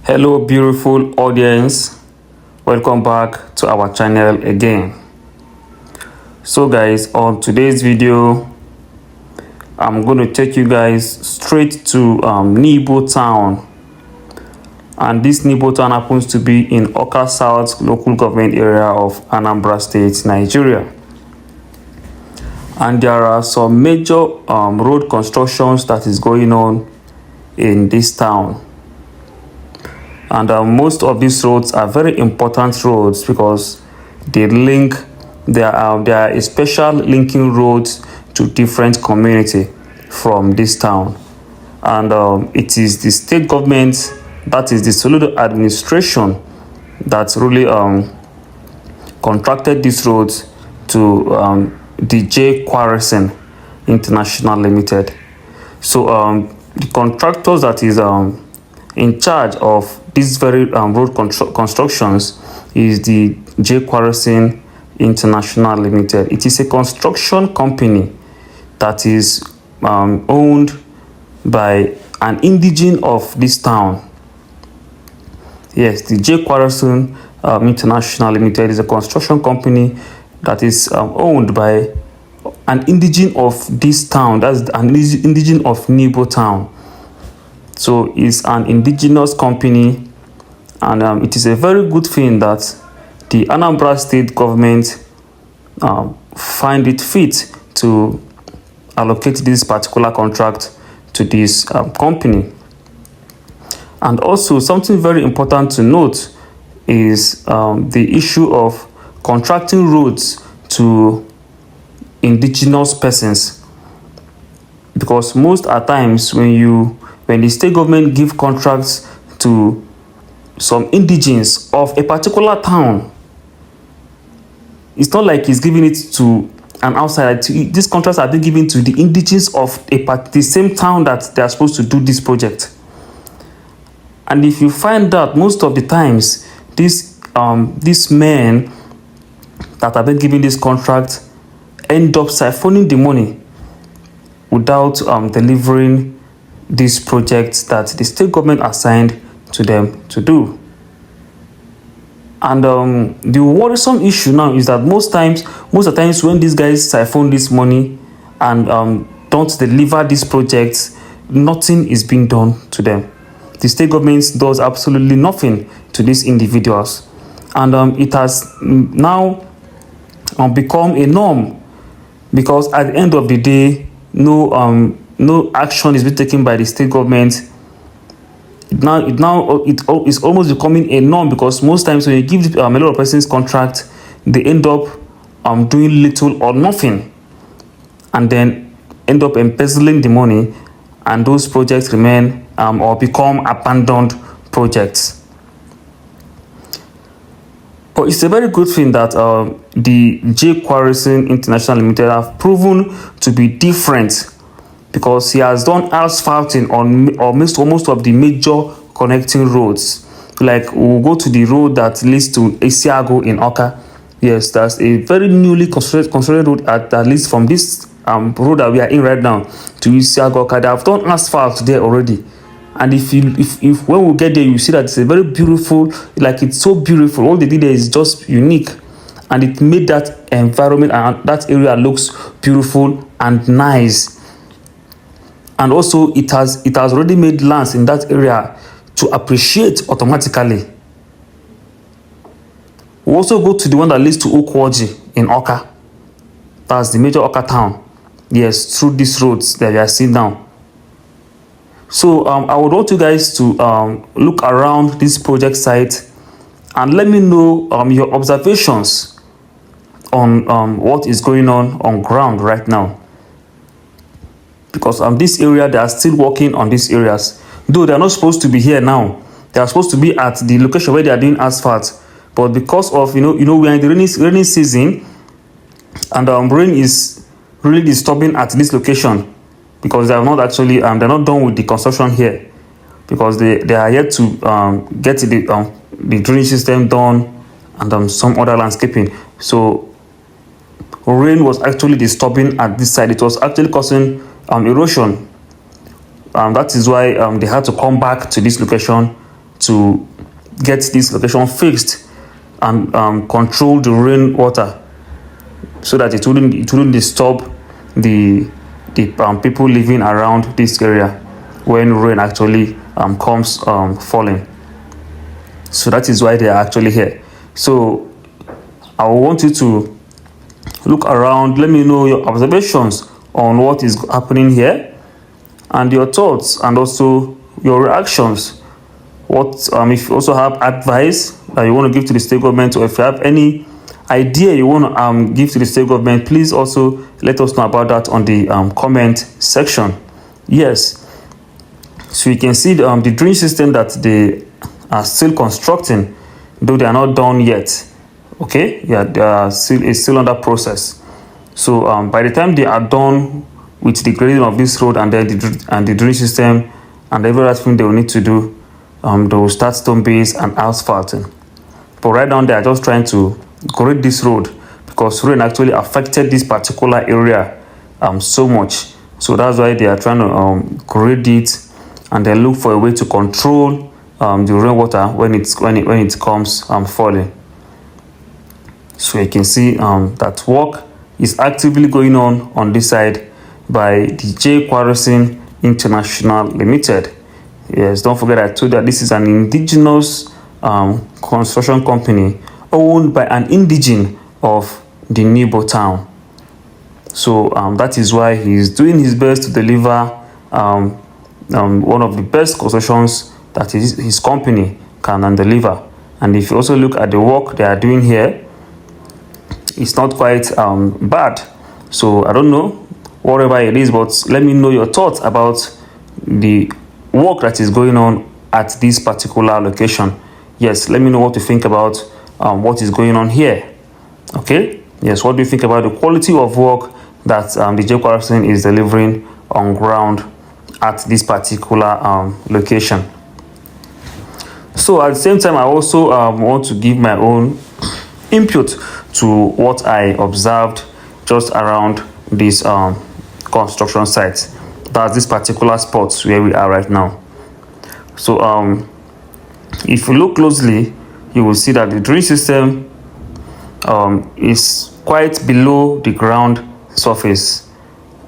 Hello beautiful audience, welcome back to our channel again. So guys, on today's video I'm going to take you guys straight to Nibo town, and this Nibo town happens to be in Awka South local government area of Anambra State, Nigeria. And there are some major road constructions that is going on in this town. And most of these roads are very important roads because they link, there are a special linking roads to different community from this town. And it is the state government, that is the Soludo administration, that really contracted these roads to the Enquiries International Limited. So the contractors that is in charge of these very road constructions is the Enquiries International Limited. It is a construction company that is owned by an indigene of this town. Yes, the Enquiries International Limited is a construction company that is owned by an indigene of this town. That's an indigene of Nibo town. So it's an indigenous company, and it is a very good thing that the Anambra state government find it fit to allocate this particular contract to this company. And also something very important to note is the issue of contracting roads to indigenous persons, because most at times when the state government give contracts to some indigenes of a particular town, it's not like it's giving it to an outsider. These contracts are being given to the indigenes of the same town that they are supposed to do this project. And if you find that most of the times these men that have been given this contract end up siphoning the money without delivering these projects that the state government assigned to them to do. And the worrisome issue now is that most of the times when these guys siphon this money and don't deliver these projects, nothing is being done to them. The state government does absolutely nothing to these individuals, and it has now become a norm, because at the end of the day, no action is being taken by the state government. It is almost becoming a norm, because most times when you give a lot of persons contract, they end up doing little or nothing, and then end up embezzling the money, and those projects remain or become abandoned projects. But it's a very good thing that the Enquiries International Limited have proven to be different, because he has done asphalting on almost of the major connecting roads. Like we'll go to the road that leads to Isiago in Awka. Yes, that's a very newly constructed road, at least from this road that we are in right now to Isiago. They have done asphalt there already. And if when we get there, you see that it's a very beautiful, like it's so beautiful. All they did there is just unique, and it made that environment and that area looks beautiful and nice. And also it has already made lands in that area to appreciate automatically. We also go to the one that leads to Ukwoji in Awka. That's the major Awka town. Yes, through these roads that we are seeing now. So I would want you guys to look around this project site and let me know your observations on what is going on ground right now. Because this area, they are still working on these areas, though they are not supposed to be here now. They are supposed to be at the location where they are doing asphalt, but because of we are in the rainy season, and rain is really disturbing at this location, because they are not actually they're not done with the construction here, because they are yet to get the drainage system done and some other landscaping. So rain was actually disturbing at this side. It was actually causing erosion. That is why they had to come back to this location to get this location fixed and control the rainwater so that it wouldn't disturb the people living around this area when rain actually comes falling. So that is why they are actually here. So I want you to look around. Let me know your observations on what is happening here and your thoughts and also your reactions. What if you also have advice that you want to give to the state government, or if you have any idea you want to give to the state government, please also let us know about that on the comment section. Yes, so you can see the drainage system that they are still constructing, though they are not done yet. Okay, yeah, it's still under process. So by the time they are done with the grading of this road and then the drainage system and every other thing they will need to do, they will start stone base and asphalting. But right now they are just trying to grade this road because rain actually affected this particular area so much. So that's why they are trying to grade it and then look for a way to control the rainwater when it comes falling. So you can see that work is actively going on this side by the Enquiries International Limited. Yes, don't forget I told you that this is an indigenous construction company owned by an indigene of the Nibo town. So that is why he's doing his best to deliver one of the best constructions that his company can deliver. And if you also look at the work they are doing here, it's not quite bad. So I don't know whatever it is, but let me know your thoughts about the work that is going on at this particular location. Yes, let me know what you think about what is going on here. Okay, yes, what do you think about the quality of work that the Enquiries is delivering on ground at this particular location? So at the same time, I also want to give my own input to what I observed just around this construction site. That's this particular spot where we are right now. So if you look closely, you will see that the drainage system is quite below the ground surface.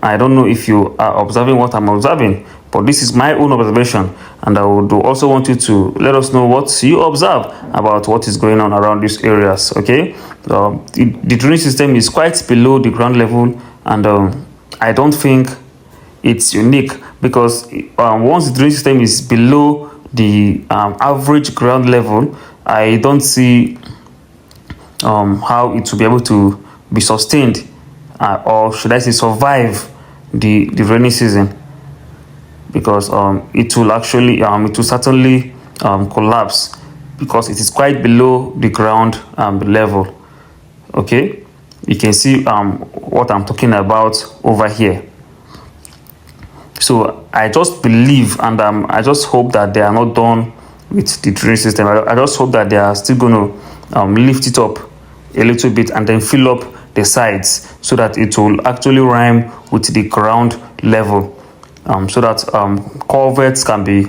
I don't know if you are observing what I'm observing, but this is my own observation, and I would also want you to let us know what you observe about what is going on around these areas. Okay, the drainage system is quite below the ground level, and I don't think it's unique because once the drainage system is below the average ground level, I don't see how it will be able to be sustained, or should I say survive the rainy season, because it will actually it will certainly collapse because it is quite below the ground level. Okay, you can see what I'm talking about over here. So I just believe and I just hope that they are not done with the drainage system. I just hope that they are still going to lift it up a little bit and then fill up the sides so that it will actually rhyme with the ground level, so that culverts can be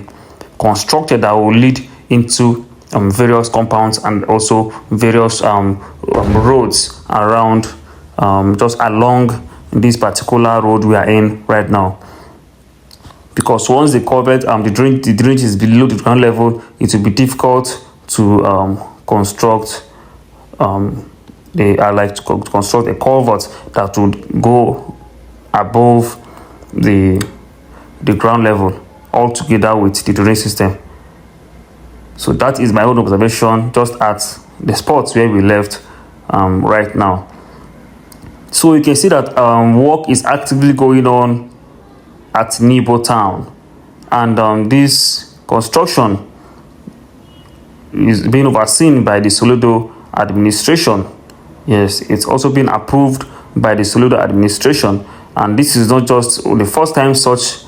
constructed that will lead into various compounds and also various roads around, just along this particular road we are in right now. Because once the culvert the drainage is below the ground level, it will be difficult to construct construct a culvert that would go above the ground level altogether with the drainage system. So that is my own observation just at the spots where we left right now. So you can see that work is actively going on at Nibo town, and this construction is being overseen by the Soludo administration. Yes, it's also been approved by the Soludo administration, and this is not just the first time such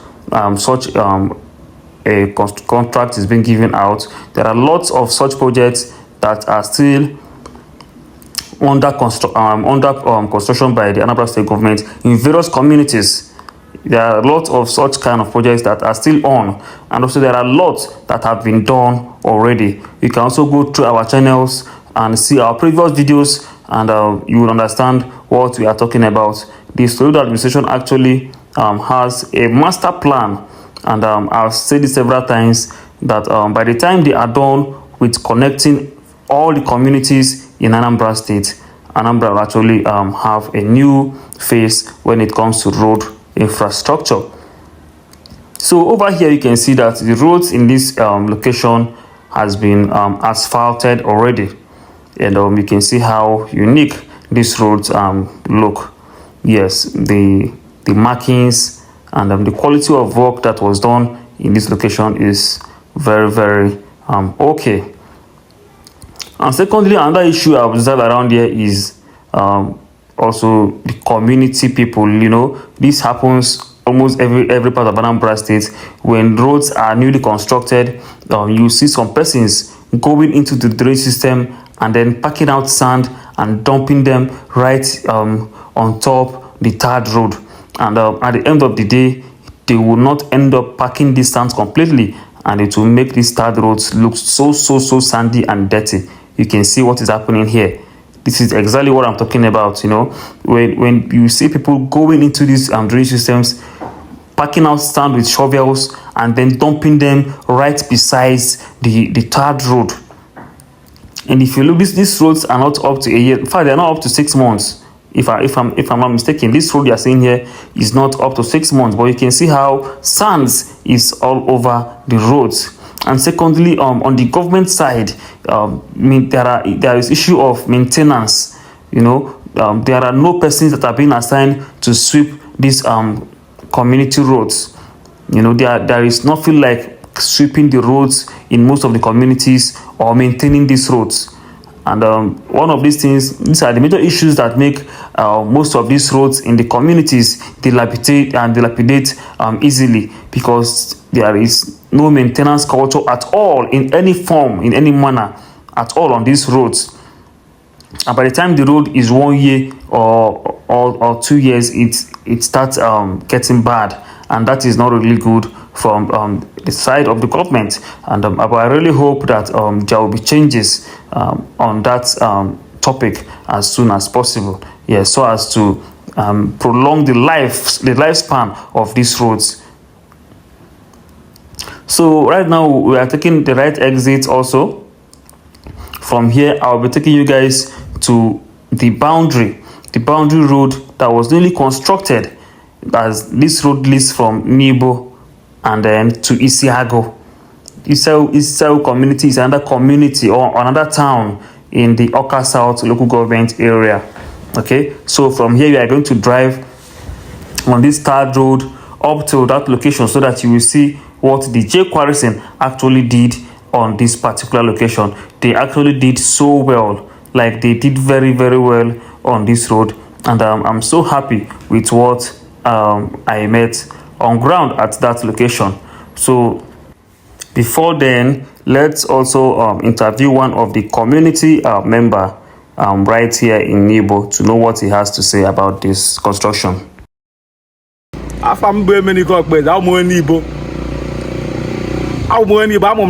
a contract is being given out. There are lots of such projects that are still under construction by the Anambra state government in various communities there are a lot of such kind of projects that are still on, and also there are lots that have been done already. You can also go through our channels and see our previous videos, and you will understand what we are talking about. The Soludo administration actually has a master plan, and I've said this several times that by the time they are done with connecting all the communities in Anambra State, Anambra will actually have a new phase when it comes to road infrastructure. So over here you can see that the roads in this location has been asphalted already, and you can see how unique these roads look. Yes, the markings and the quality of work that was done in this location is very okay. And secondly, another issue I observe around here is also the community people. You know, this happens almost every part of Anambra State. When roads are newly constructed, you see some persons going into the drainage system and then packing out sand and dumping them right on top the tarred road. And at the end of the day, they will not end up packing these sands completely, and it will make these tarred roads look so sandy and dirty. You can see what is happening here. This is exactly what I'm talking about. You know, when you see people going into these drainage systems, packing out sand with shovels and then dumping them right beside the tarred road. And if you look, these roads are not up to a year. In fact, they're not up to 6 months. If I'm not mistaken, this road you are seeing here is not up to 6 months, but you can see how sands is all over the roads. And secondly, on the government side, there is issue of maintenance. You know, there are no persons that are being assigned to sweep these community roads. You know, there is nothing like sweeping the roads in most of the communities or maintaining these roads. And one of these these are the major issues that make most of these roads in the communities dilapidate easily, because there is no maintenance culture at all, in any form, in any manner at all on these roads. And by the time the road is 1 year or 2 years, it starts getting bad, and that is not really good from the side of the government. And but I really hope that there will be changes on that topic as soon as possible. Yes, so as to prolong the lifespan of these roads. So right now we are taking the right exit also. From here, I'll be taking you guys to the boundary road that was newly constructed, as this road leads from Nibo and then to Isiago. Isiago community is another community or another town in the Awka South local government area. Okay, so from here we are going to drive on this tarred road up to that location, so that you will see what the Enquiries actually did on this particular location. They actually did so well, like they did very well on this road, and I'm so happy with what I met on ground at that location. So before then, let's also interview one of the community member right here in Nibo to know what he has to say about this construction. I'm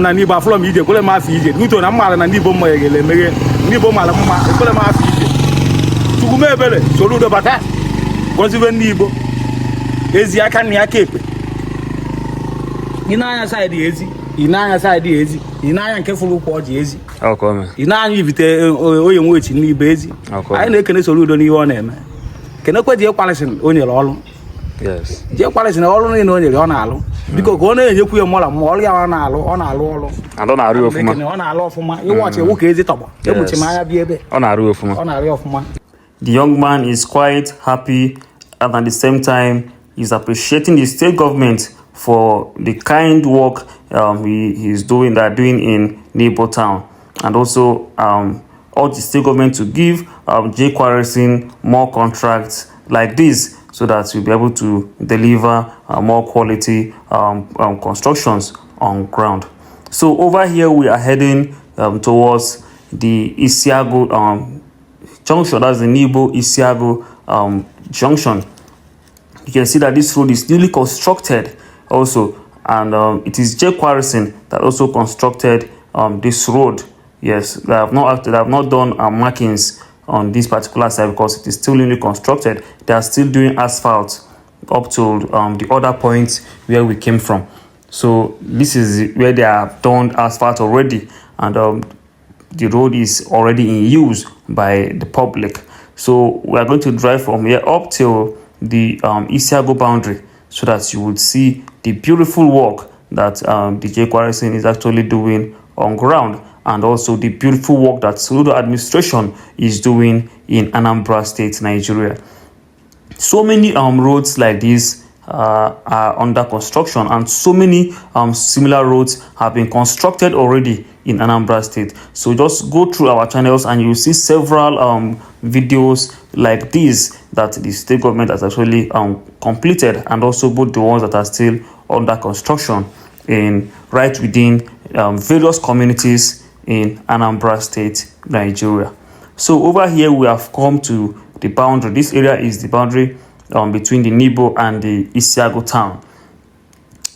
na Nibo from Ije, kole ma fi Ije. Nuto na mala na Nibo mo yegele mege. Nibo mala ma kole ma fi Ije. Tugume bele, Soludo bata. Konsive Nibo. Ezi aka ni akepe. Inanya side ezi. Inanya side ezi. Inanya nke fulu kwa oji ezi. Akome. Inanya ivite oye nwechi Nibo ezi. Anyị na-ekene Soludo n'ihe ọ na-eme. Kene kwe die kwalisin onye ọlụ. Yes. Die kwalisin ọlụ ni onye ọ na-alụ. Biko ko na-enyekwu ya mola mo ọlụ ya ọ na-alụ ọlụ. Ando na arụ ofuma. Ọ na-alụ ofuma. Iwọchi ewu ka ezi tọgbọ. Emuchi ma anya bi ebe. Ọ na-arụ ofuma. Ọ na-arụ ofuma. The young man is quite happy, and at the same time he's appreciating the state government for the kind work he's doing in Nibo town, and also urge the state government to give Enquiries more contracts like this, so that we'll be able to deliver more quality constructions on ground. So over here we are heading towards the Isiago junction. That's the Nibo Isiago junction. You can see that this road is newly constructed also, and it is Quarrison that also constructed this road. Yes, they have not done markings on this particular side because it is still newly constructed. They are still doing asphalt up to the other points where we came from. So this is where they have done asphalt already, and the road is already in use by the public. So we are going to drive from here up till the Isiago boundary so that you would see the beautiful work that DJ Quarrison is actually doing on ground, and also the beautiful work that Soludo administration is doing in Anambra State, Nigeria. So many roads like this are under construction, and so many similar roads have been constructed already in Anambra State. So just go through our channels and you'll see several videos like this that the state government has actually completed, and also both the ones that are still under construction in right within various communities in Anambra State, Nigeria. So over here we have come to the boundary. This area is the boundary between the Nibo and the Isiago town.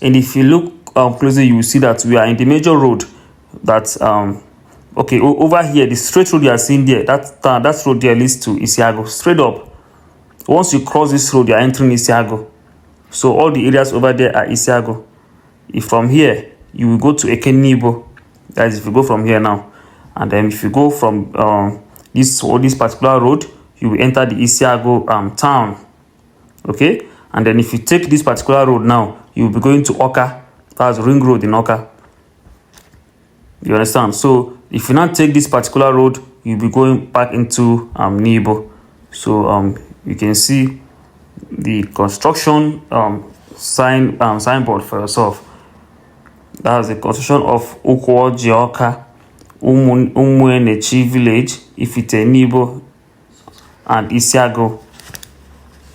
And if you look closely, you will see that we are in the major road. That's okay. Over here, the straight road you are seeing there, that road there leads to Isiago. Straight up. Once you cross this road, you are entering Isiago. So all the areas over there are Isiago. If from here you will go to Nibo, that is if you go from here now, and then if you go from this particular road, you will enter the Isiago town. Okay, and then if you take this particular road now, you will be going to Awka. That's Ring Road in Awka. You understand? So if you not take this particular road, you'll be going back into Nibo. So you can see the construction signboard for yourself. That's the construction of Awka, Umuahia village, Ifite, Nibo, and Isiago.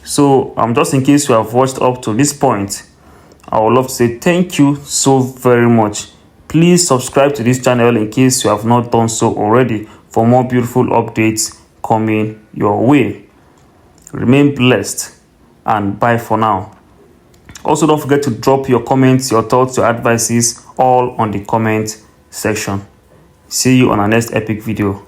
So just in case you have watched up to this point, I would love to say thank you so very much. Please subscribe to this channel in case you have not done so already for more beautiful updates coming your way. Remain blessed, and bye for now. Also, don't forget to drop your comments, your thoughts, your advices all on the comment section. See you on our next epic video.